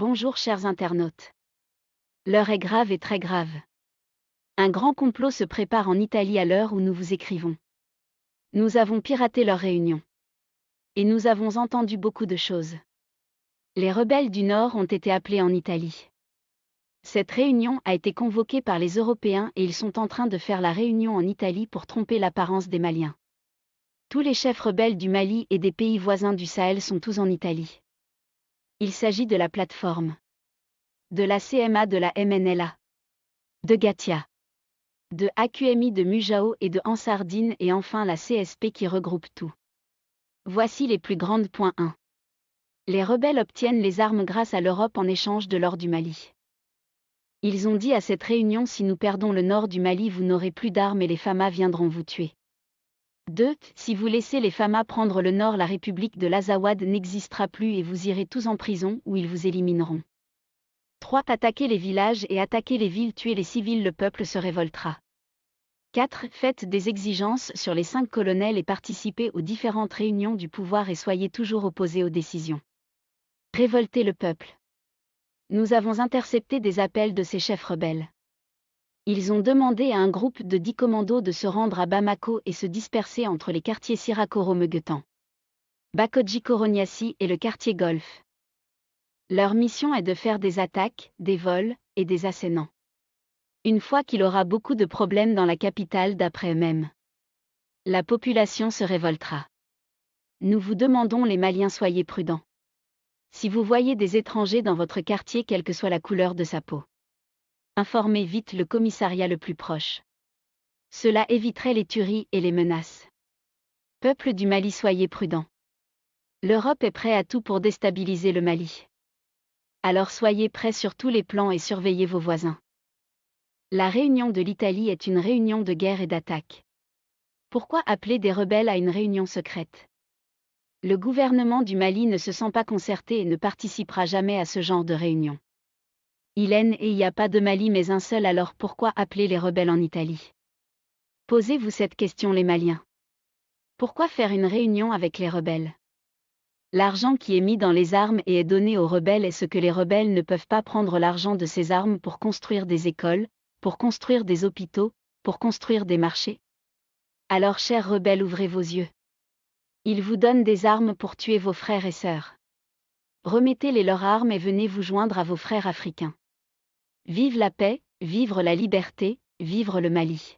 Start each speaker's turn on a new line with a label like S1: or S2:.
S1: Bonjour chers internautes. L'heure est grave et très grave. Un grand complot se prépare en Italie à l'heure où nous vous écrivons. Nous avons piraté leur réunion. Et nous avons entendu beaucoup de choses. Les rebelles du Nord ont été appelés en Italie. Cette réunion a été convoquée par les Européens et ils sont en train de faire la réunion en Italie pour tromper l'apparence des Maliens. Tous les chefs rebelles du Mali et des pays voisins du Sahel sont tous en Italie. Il s'agit de la plateforme, de la CMA, de la MNLA, de Gatia, de AQMI, de Mujao et de Ansardine et enfin la CSP qui regroupe tout. Voici les plus grandes points 1. Les rebelles obtiennent les armes grâce à l'Europe en échange de l'or du Mali. Ils ont dit à cette réunion: si nous perdons le nord du Mali, vous n'aurez plus d'armes et les Famas viendront vous tuer. 2. Si vous laissez les Famas prendre le nord, la République de l'Azawad n'existera plus et vous irez tous en prison où ils vous élimineront. 3. Attaquez les villages et attaquez les villes, tuez les civils, le peuple se révoltera. 4. Faites des exigences sur les 5 colonels et participez aux différentes réunions du pouvoir et soyez toujours opposés aux décisions. Révoltez le peuple. Nous avons intercepté des appels de ces chefs rebelles. Ils ont demandé à un groupe de 10 commandos de se rendre à Bamako et se disperser entre les quartiers Sirakoro-Meguetan, Bakodji-Koroniassi et le quartier Golfe. Leur mission est de faire des attaques, des vols et des assainants. Une fois qu'il aura beaucoup de problèmes dans la capitale d'après eux-mêmes, la population se révoltera. Nous vous demandons, les Maliens, soyez prudents. Si vous voyez des étrangers dans votre quartier, quelle que soit la couleur de sa peau, informez vite le commissariat le plus proche. Cela éviterait les tueries et les menaces. Peuple du Mali, soyez prudents. L'Europe est prête à tout pour déstabiliser le Mali. Alors soyez prêts sur tous les plans et surveillez vos voisins. La réunion de l'Italie est une réunion de guerre et d'attaque. Pourquoi appeler des rebelles à une réunion secrète? Le gouvernement du Mali ne se sent pas concerté et ne participera jamais à ce genre de réunion. Il n'y a pas de Mali mais un seul, alors pourquoi appeler les rebelles en Italie? Posez-vous cette question, les Maliens. Pourquoi faire une réunion avec les rebelles? L'argent qui est mis dans les armes et est donné aux rebelles, est ce que les rebelles ne peuvent pas prendre l'argent de ces armes pour construire des écoles, pour construire des hôpitaux, pour construire des marchés? Alors, chers rebelles, ouvrez vos yeux. Ils vous donnent des armes pour tuer vos frères et sœurs. Remettez-les leurs armes et venez vous joindre à vos frères africains. Vive la paix, vivre la liberté, vivre le Mali.